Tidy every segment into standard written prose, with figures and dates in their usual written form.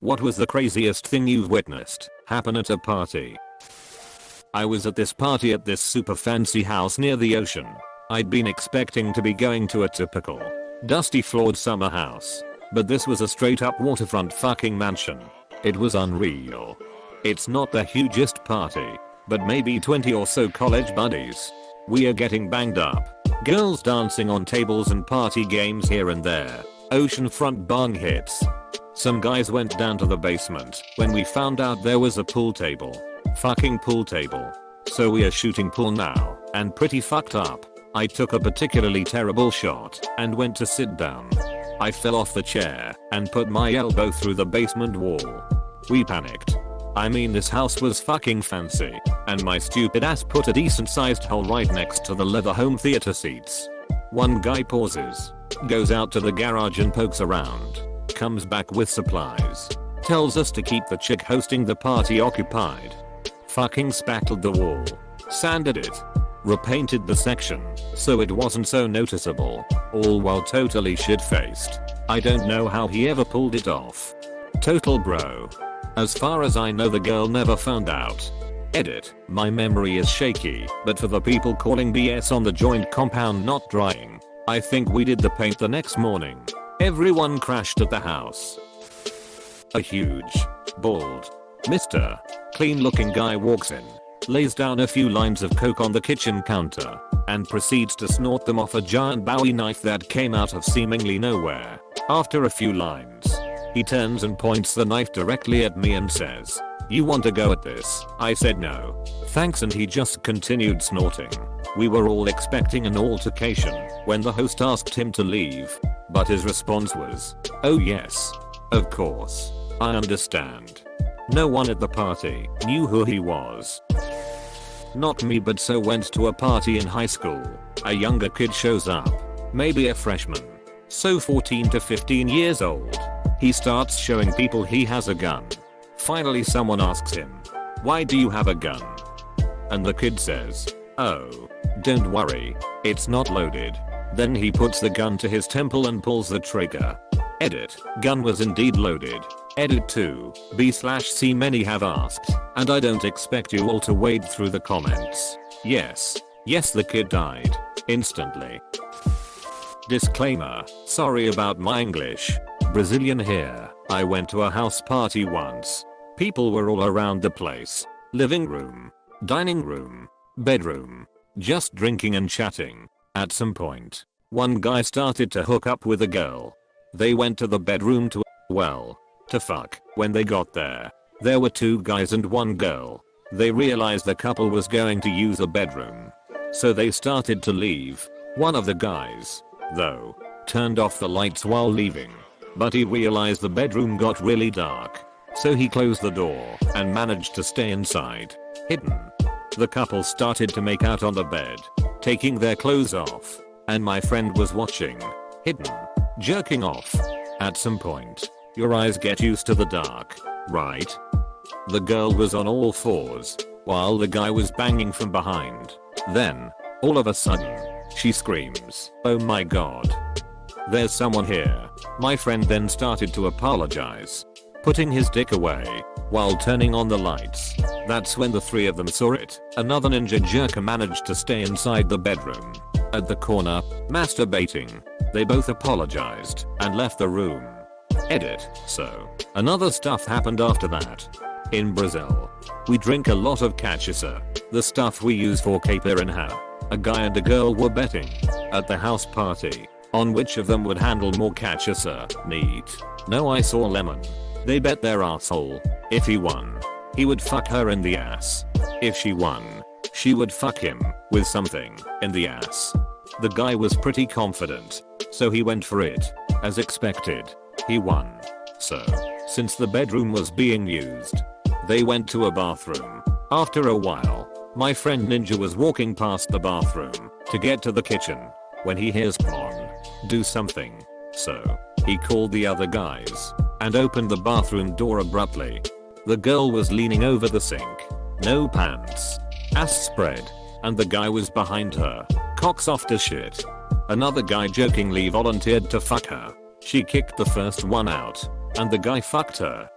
What was the craziest thing you've witnessed happen at a party? I was at this party at this super fancy house near the ocean. I'd been expecting to be going to a typical dusty floored summer house. But this was a straight up waterfront fucking mansion. It was unreal. It's not the hugest party, but maybe 20 or so college buddies. We are getting banged up. Girls dancing on tables and party games here and there. Oceanfront bong hits. Some guys went down to the basement when we found out there was a pool table. Fucking pool table. So we are shooting pool now, and pretty fucked up. I took a particularly terrible shot and went to sit down. I fell off the chair and put my elbow through the basement wall. We panicked. I mean, this house was fucking fancy, and my stupid ass put a decent sized hole right next to the leather home theater seats. One guy pauses, goes out to the garage and pokes around, comes back with supplies, tells us to keep the chick hosting the party occupied. Fucking spattered the wall, sanded it, repainted the section so it wasn't so noticeable, all while totally shit-faced. I don't know how he ever pulled it off. Total bro. As far as I know, the girl never found out. Edit. My memory is shaky, but for the people calling BS on the joint compound not drying, I think we did the paint the next morning. Everyone crashed at the house. A huge, bald, Mr. Clean looking guy walks in, lays down a few lines of coke on the kitchen counter, and proceeds to snort them off a giant Bowie knife that came out of seemingly nowhere. After a few lines, he turns and points the knife directly at me and says, "You want to go at this?" I said no, thanks, and he just continued snorting. We were all expecting an altercation when the host asked him to leave, but his response was, "Oh yes, of course, I understand." No one at the party knew who he was. Not me, but so went to a party in high school. A younger kid shows up, maybe a freshman, so 14 to 15 years old. He starts showing people he has a gun. Finally someone asks him, "Why do you have a gun?" And the kid says, "Oh, don't worry, it's not loaded." Then he puts the gun to his temple and pulls the trigger. Edit. Gun was indeed loaded. Edit 2. B/C many have asked, and I don't expect you all to wade through the comments. Yes, the kid died. Instantly. Disclaimer. Sorry about my English. Brazilian here. I went to a house party once. People were all around the place. Living room, dining room, bedroom. Just drinking and chatting. At some point, one guy started to hook up with a girl. They went to the bedroom to fuck. When they got there were two guys and one girl. They realized the couple was going to use the bedroom, so they started to leave. One of the guys, though, turned off the lights while leaving, but he realized the bedroom got really dark, so he closed the door and managed to stay inside, hidden. The couple started to make out on the bed, taking their clothes off, and my friend was watching, hidden, jerking off. At some point, your eyes get used to the dark, right? The girl was on all fours, while the guy was banging from behind. Then, all of a sudden, she screams, "Oh my god. There's someone here." My friend then started to apologize, putting his dick away, while turning on the lights. That's when the three of them saw it. Another ninja jerker managed to stay inside the bedroom, at the corner, masturbating. They both apologized and left the room. Edit. So, another stuff happened after that. In Brazil, we drink a lot of cachaça, the stuff we use for caipirinha. A guy and a girl were betting at the house party on which of them would handle more cachaça. Neat. No, I saw lemon. They bet their asshole. If he won, he would fuck her in the ass. If she won, she would fuck him with something in the ass. The guy was pretty confident, so he went for it. As expected, he won. So, since the bedroom was being used, they went to a bathroom. After a while, my friend Ninja was walking past the bathroom to get to the kitchen when he hears "Come do something." So, he called the other guys and opened the bathroom door abruptly. The girl was leaning over the sink, no pants, ass spread, and the guy was behind her, cock soft as shit. Another guy jokingly volunteered to fuck her. She kicked the first one out, and the guy fucked her.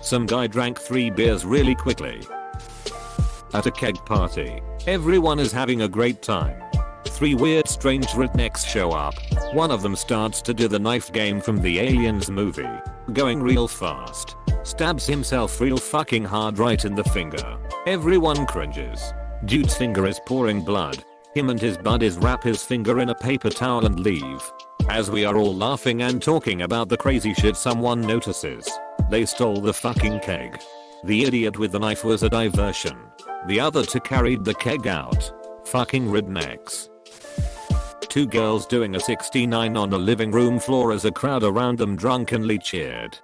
Some guy drank 3 beers really quickly. At a keg party, everyone is having a great time. 3 weird strange rednecks show up. One of them starts to do the knife game from the Aliens movie, going real fast. Stabs himself real fucking hard right in the finger. Everyone cringes. Dude's finger is pouring blood. Him and his buddies wrap his finger in a paper towel and leave. As we are all laughing and talking about the crazy shit, someone notices. They stole the fucking keg. The idiot with the knife was a diversion. The other 2 carried the keg out. Fucking rednecks. 2 girls doing a 69 on a living room floor as a crowd around them drunkenly cheered.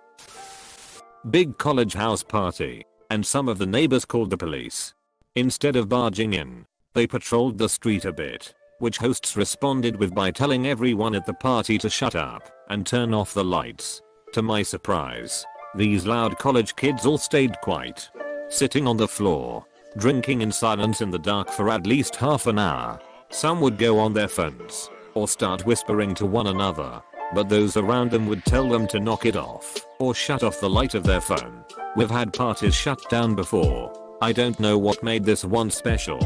Big college house party, and some of the neighbors called the police. Instead of barging in, they patrolled the street a bit, which hosts responded with by telling everyone at the party to shut up and turn off the lights. To my surprise, these loud college kids all stayed quiet, sitting on the floor, drinking in silence in the dark for at least half an hour. Some would go on their phones or start whispering to one another, but those around them would tell them to knock it off or shut off the light of their phone. We've had parties shut down before. I don't know what made this one special.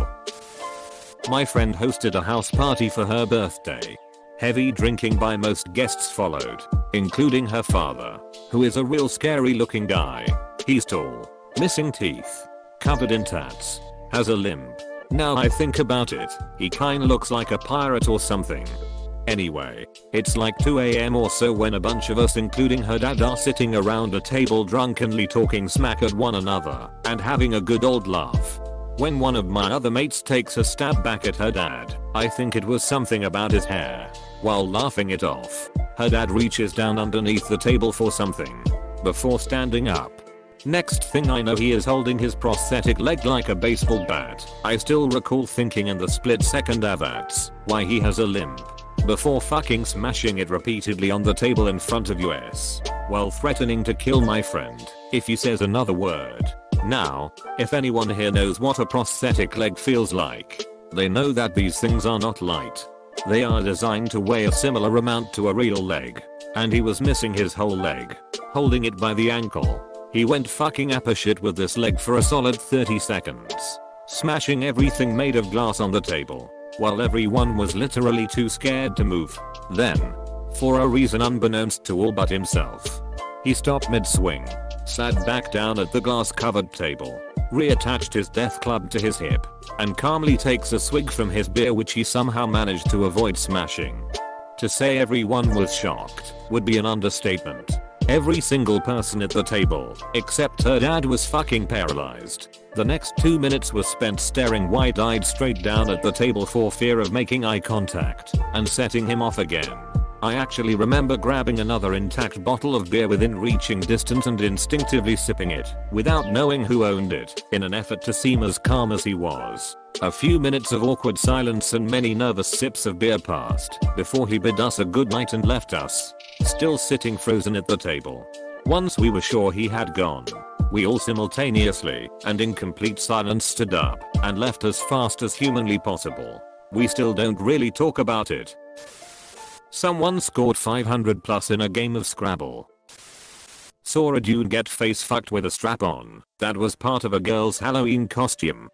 My friend hosted a house party for her birthday. Heavy drinking by most guests followed, including her father, who is a real scary looking guy. He's tall, missing teeth, covered in tats, has a limp. Now I think about it, he kinda looks like a pirate or something. Anyway, it's like 2 AM or so when a bunch of us including her dad are sitting around a table drunkenly talking smack at one another and having a good old laugh. When one of my other mates takes a stab back at her dad, I think it was something about his hair. While laughing it off, her dad reaches down underneath the table for something before standing up. Next thing I know, he is holding his prosthetic leg like a baseball bat. I still recall thinking in the split second that's why he has a limp, before fucking smashing it repeatedly on the table in front of us, while threatening to kill my friend if he says another word. Now, if anyone here knows what a prosthetic leg feels like, they know that these things are not light. They are designed to weigh a similar amount to a real leg. And he was missing his whole leg, holding it by the ankle. He went fucking apeshit with this leg for a solid 30 seconds, smashing everything made of glass on the table, while everyone was literally too scared to move. Then, for a reason unbeknownst to all but himself, he stopped mid-swing, sat back down at the glass-covered table, reattached his death club to his hip, and calmly takes a swig from his beer, which he somehow managed to avoid smashing. To say everyone was shocked would be an understatement. Every single person at the table, except her dad, was fucking paralyzed. The next 2 minutes was spent staring wide-eyed straight down at the table for fear of making eye contact and setting him off again. I actually remember grabbing another intact bottle of beer within reaching distance and instinctively sipping it, without knowing who owned it, in an effort to seem as calm as he was. A few minutes of awkward silence and many nervous sips of beer passed before he bid us a good night and left us, still sitting frozen at the table. Once we were sure he had gone, we all simultaneously and in complete silence stood up and left as fast as humanly possible. We still don't really talk about it. Someone scored 500 plus in a game of Scrabble. Saw a dude get face fucked with a strap on that was part of a girl's Halloween costume.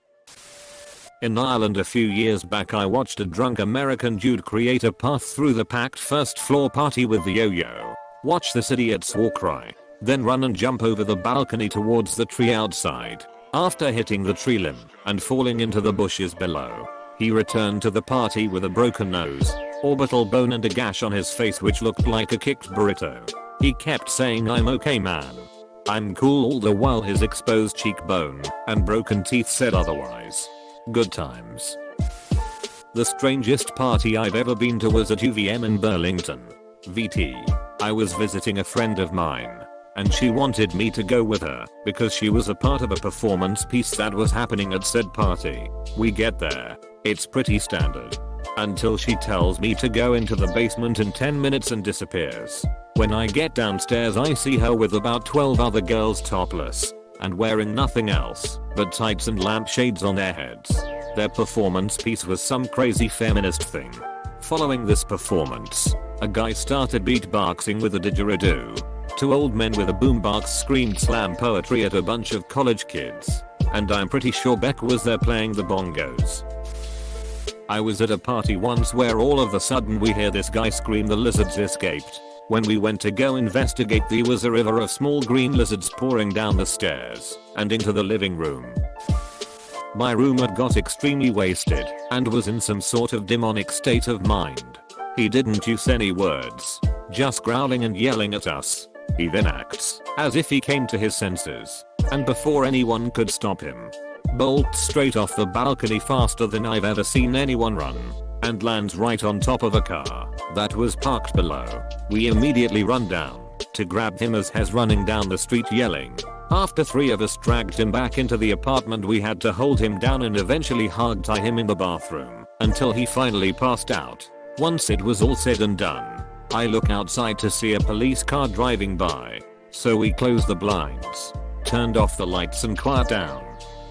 In Ireland a few years back, I watched a drunk American dude create a path through the packed first floor party with the yo-yo. Watch this idiot war cry, then run and jump over the balcony towards the tree outside. After hitting the tree limb and falling into the bushes below, he returned to the party with a broken nose, orbital bone and a gash on his face which looked like a kicked burrito. He kept saying, "I'm okay man. I'm cool," all the while his exposed cheekbone and broken teeth said otherwise. Good times. The strangest party I've ever been to was at UVM in Burlington, VT. I was visiting a friend of mine, and she wanted me to go with her because she was a part of a performance piece that was happening at said party. We get there, it's pretty standard, until she tells me to go into the basement in 10 minutes and disappears. When I get downstairs, I see her with about 12 other girls topless and wearing nothing else but tights and lampshades on their heads. Their performance piece was some crazy feminist thing. Following this performance, a guy started beatboxing with a didgeridoo. Two old men with a boombox screamed slam poetry at a bunch of college kids. And I'm pretty sure Beck was there playing the bongos. I was at a party once where all of a sudden we hear this guy scream the lizards escaped. When we went to go investigate, there was a river of small green lizards pouring down the stairs and into the living room. My roommate got extremely wasted and was in some sort of demonic state of mind. He didn't use any words, just growling and yelling at us. He then acts as if he came to his senses, and before anyone could stop him, bolts straight off the balcony faster than I've ever seen anyone run, and lands right on top of a car that was parked below. We immediately run down to grab him as he's running down the street yelling. After 3 of us dragged him back into the apartment, we had to hold him down and eventually hog tie him in the bathroom until he finally passed out. Once it was all said and done, I look outside to see a police car driving by. So we closed the blinds, turned off the lights and quiet down.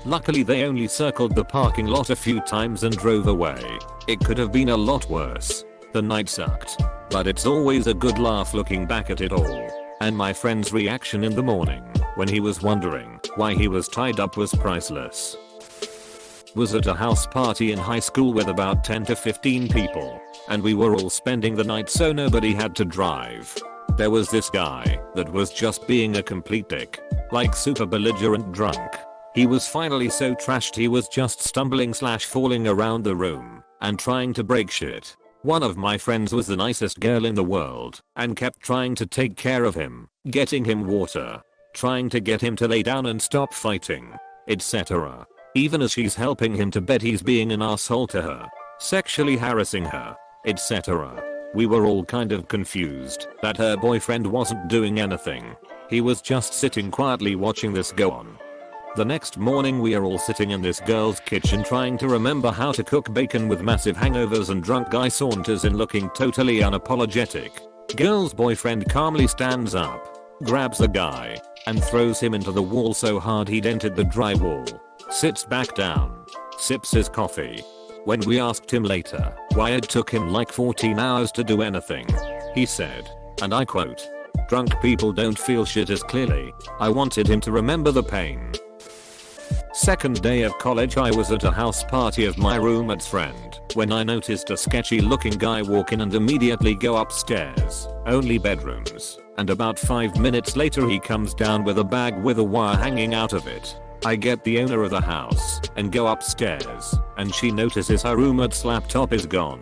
Luckily they only circled the parking lot a few times and drove away. It could have been a lot worse. The night sucked, but it's always a good laugh looking back at it all. And my friend's reaction in the morning when he was wondering why he was tied up was priceless. Was at a house party in high school with about 10 to 15 people, and we were all spending the night so nobody had to drive. There was this guy that was just being a complete dick, like super belligerent drunk. He was finally so trashed he was just stumbling / falling around the room and trying to break shit. One of my friends was the nicest girl in the world and kept trying to take care of him, getting him water, trying to get him to lay down and stop fighting, etc. Even as she's helping him to bed, he's being an asshole to her, sexually harassing her, etc. We were all kind of confused that her boyfriend wasn't doing anything. He was just sitting quietly watching this go on. The next morning we are all sitting in this girl's kitchen trying to remember how to cook bacon with massive hangovers, and drunk guy saunters in looking totally unapologetic. Girl's boyfriend calmly stands up, grabs the guy, and throws him into the wall so hard he dented the drywall. Sits back down, sips his coffee. When we asked him later why it took him like 14 hours to do anything, he said, and I quote, "Drunk people don't feel shit as clearly. I wanted him to remember the pain." Second day of college, I was at a house party of my roommate's friend when I noticed a sketchy looking guy walk in and immediately go upstairs, only bedrooms, and about 5 minutes later he comes down with a bag with a wire hanging out of it. I get the owner of the house and go upstairs, and she notices her roommate's laptop is gone.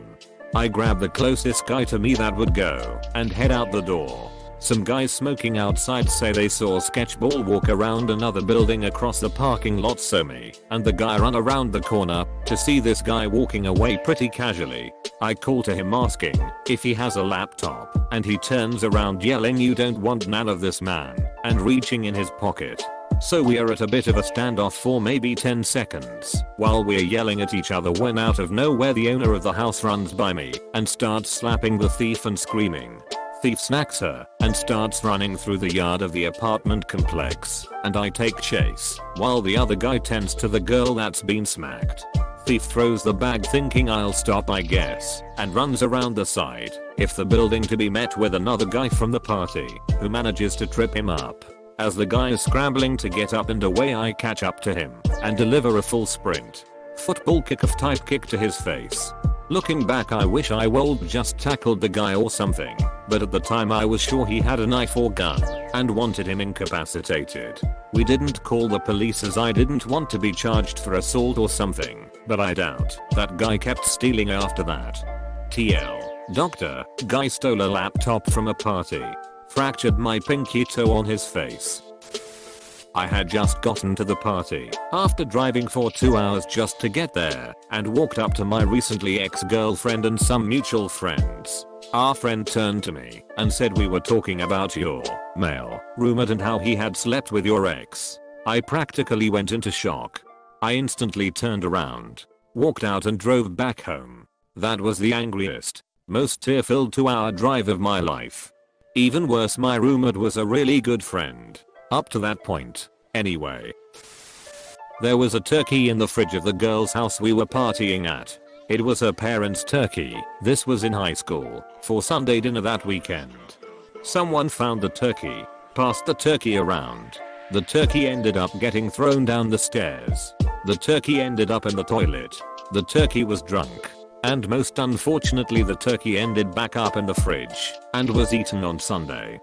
I grab the closest guy to me that would go and head out the door. Some guys smoking outside say they saw Sketchball walk around another building across the parking lot, so me and the guy run around the corner to see this guy walking away pretty casually. I call to him asking if he has a laptop, and he turns around yelling, "You don't want none of this, man," and reaching in his pocket. So we are at a bit of a standoff for maybe 10 seconds while we're yelling at each other, when out of nowhere the owner of the house runs by me and starts slapping the thief and screaming. Thief snacks her and starts running through the yard of the apartment complex, and I take chase while the other guy tends to the girl that's been smacked. Thief throws the bag thinking I'll stop, I guess, and runs around the side of the building to be met with another guy from the party who manages to trip him up. As the guy is scrambling to get up and away, I catch up to him and deliver a full sprint football kick-off type kick to his face. Looking back, I wish I would just tackled the guy or something, but at the time I was sure he had a knife or gun and wanted him incapacitated. We didn't call the police as I didn't want to be charged for assault or something, but I doubt that guy kept stealing after that. TL. Doctor, guy stole a laptop from a party. Fractured my pinky toe on his face. I had just gotten to the party after driving for 2 hours just to get there, and walked up to my recently ex-girlfriend and some mutual friends. Our friend turned to me and said we were talking about your male roommate and how he had slept with your ex. I practically went into shock. I instantly turned around, walked out and drove back home. That was the angriest, most tear-filled 2-hour drive of my life. Even worse, my roommate was a really good friend. Up to that point, anyway. There was a turkey in the fridge of the girl's house we were partying at. It was her parents' turkey. This was in high school, for Sunday dinner that weekend. Someone found the turkey, passed the turkey around. The turkey ended up getting thrown down the stairs. The turkey ended up in the toilet. The turkey was drunk. And most unfortunately the turkey ended back up in the fridge and was eaten on Sunday.